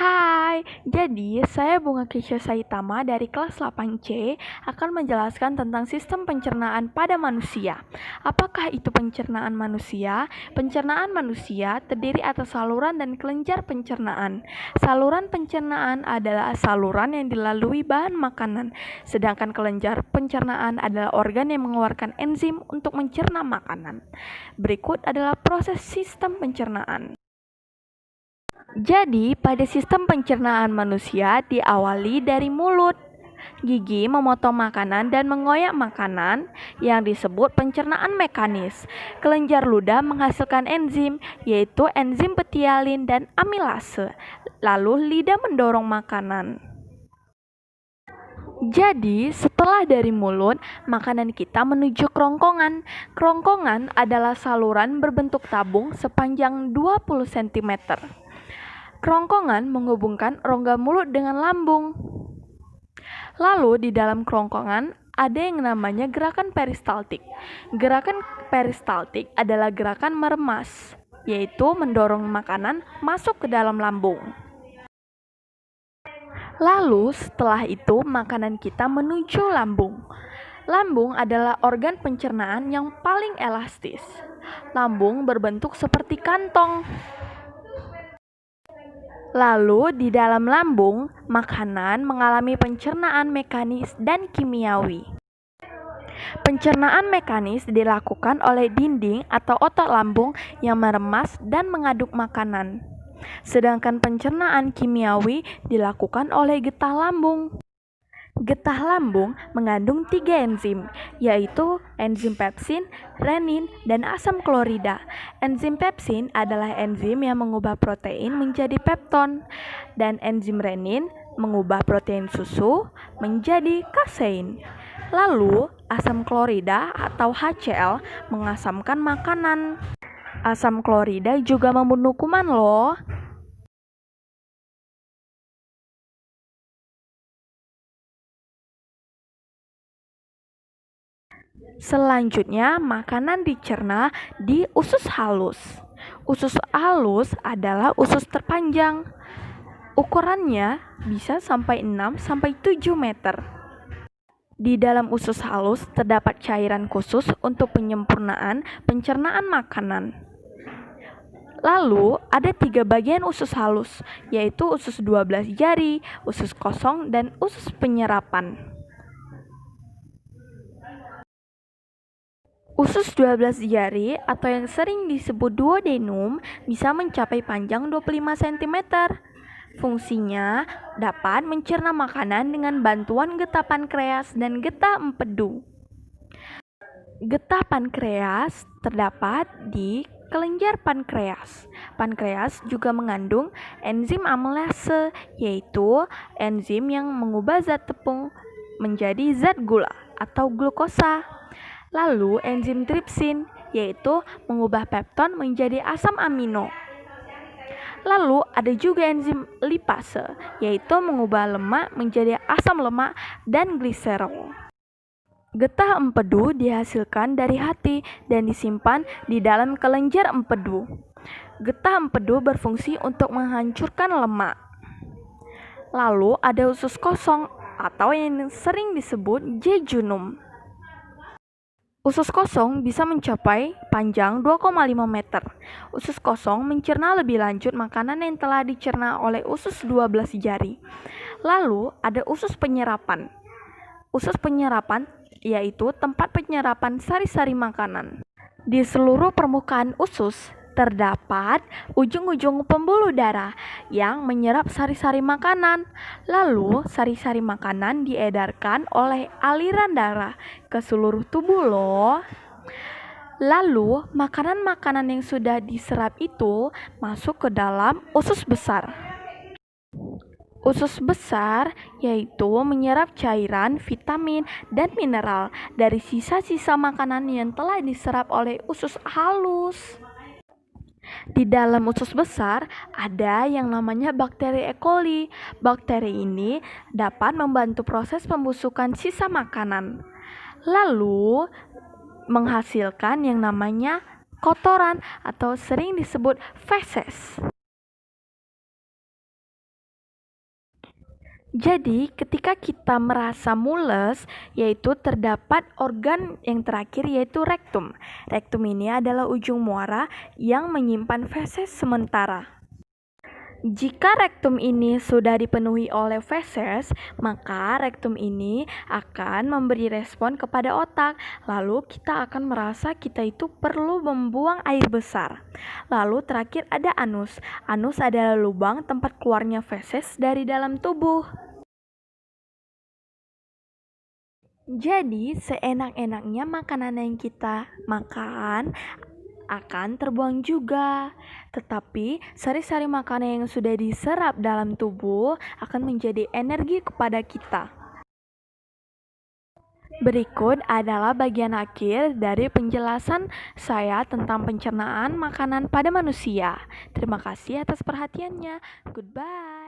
Hai, jadi saya Bunga Kesha Saitama dari kelas 8C akan menjelaskan tentang sistem pencernaan pada manusia. Apakah itu pencernaan manusia? Pencernaan manusia terdiri atas saluran dan kelenjar pencernaan. Saluran pencernaan adalah saluran yang dilalui bahan makanan, sedangkan kelenjar pencernaan adalah organ yang mengeluarkan enzim untuk mencerna makanan. Berikut adalah proses sistem pencernaan. Jadi, pada sistem pencernaan manusia diawali dari mulut. Gigi memotong makanan dan mengoyak makanan yang disebut pencernaan mekanis. Kelenjar ludah menghasilkan enzim, yaitu enzim betialin dan amilase. Lalu lidah mendorong makanan. Jadi, setelah dari mulut, makanan kita menuju kerongkongan. Kerongkongan adalah saluran berbentuk tabung sepanjang 20 cm. Kerongkongan menghubungkan rongga mulut dengan lambung. Lalu di dalam kerongkongan ada yang namanya gerakan peristaltik. Gerakan peristaltik adalah gerakan meremas, yaitu mendorong makanan masuk ke dalam lambung. Lalu setelah itu makanan kita menuju lambung. Lambung adalah organ pencernaan yang paling elastis. Lambung berbentuk seperti kantong. Lalu di dalam lambung, makanan mengalami pencernaan mekanis dan kimiawi. Pencernaan mekanis dilakukan oleh dinding atau otot lambung yang meremas dan mengaduk makanan. Sedangkan pencernaan kimiawi dilakukan oleh getah lambung. Getah lambung mengandung 3 enzim, yaitu enzim pepsin, renin, dan asam klorida. Enzim pepsin adalah enzim yang mengubah protein menjadi pepton, dan enzim renin mengubah protein susu menjadi kasein. Lalu, asam klorida atau HCl mengasamkan makanan. Asam klorida juga membunuh kuman loh. Selanjutnya, makanan dicerna di usus halus. Usus halus adalah usus terpanjang. Ukurannya bisa sampai 6-7 meter. Di dalam usus halus terdapat cairan khusus untuk penyempurnaan pencernaan makanan. Lalu, ada 3 bagian usus halus, yaitu usus 12 jari, usus kosong, dan usus penyerapan. Usus 12 jari atau yang sering disebut duodenum bisa mencapai panjang 25 cm. Fungsinya dapat mencerna makanan dengan bantuan getah pankreas dan getah empedu. Getah pankreas terdapat di kelenjar pankreas. Pankreas juga mengandung enzim amilase, yaitu enzim yang mengubah zat tepung menjadi zat gula atau glukosa. Lalu enzim tripsin, yaitu mengubah pepton menjadi asam amino. Lalu ada juga enzim lipase, yaitu mengubah lemak menjadi asam lemak dan gliserol. Getah empedu dihasilkan dari hati dan disimpan di dalam kelenjar empedu. Getah empedu berfungsi untuk menghancurkan lemak. Lalu ada usus kosong atau yang sering disebut jejunum. Usus kosong bisa mencapai panjang 2,5 meter. Usus kosong mencerna lebih lanjut makanan yang telah dicerna oleh usus 12 jari. Lalu ada usus penyerapan. Usus penyerapan yaitu tempat penyerapan sari-sari makanan. Di seluruh permukaan usus terdapat ujung-ujung pembuluh darah yang menyerap sari-sari makanan. Lalu, sari-sari makanan diedarkan oleh aliran darah ke seluruh tubuh loh. Lalu, makanan-makanan yang sudah diserap itu masuk ke dalam usus besar. Usus besar yaitu menyerap cairan, vitamin, dan mineral dari sisa-sisa makanan yang telah diserap oleh usus halus. Di dalam usus besar ada yang namanya bakteri E. coli. Bakteri ini dapat membantu proses pembusukan sisa makanan, lalu menghasilkan yang namanya kotoran atau sering disebut feses. Jadi, ketika kita merasa mules, yaitu terdapat organ yang terakhir yaitu rektum. Rektum ini adalah ujung muara yang menyimpan feses sementara. Jika rektum ini sudah dipenuhi oleh feses, maka rektum ini akan memberi respon kepada otak. Lalu kita akan merasa kita itu perlu membuang air besar. Lalu terakhir ada anus. Anus adalah lubang tempat keluarnya feses dari dalam tubuh. Jadi, seenak-enaknya makanan yang kita makan akan terbuang juga. Tetapi, sari-sari makanan yang sudah diserap dalam tubuh akan menjadi energi kepada kita. Berikut adalah bagian akhir dari penjelasan saya tentang pencernaan makanan pada manusia. Terima kasih atas perhatiannya. Goodbye.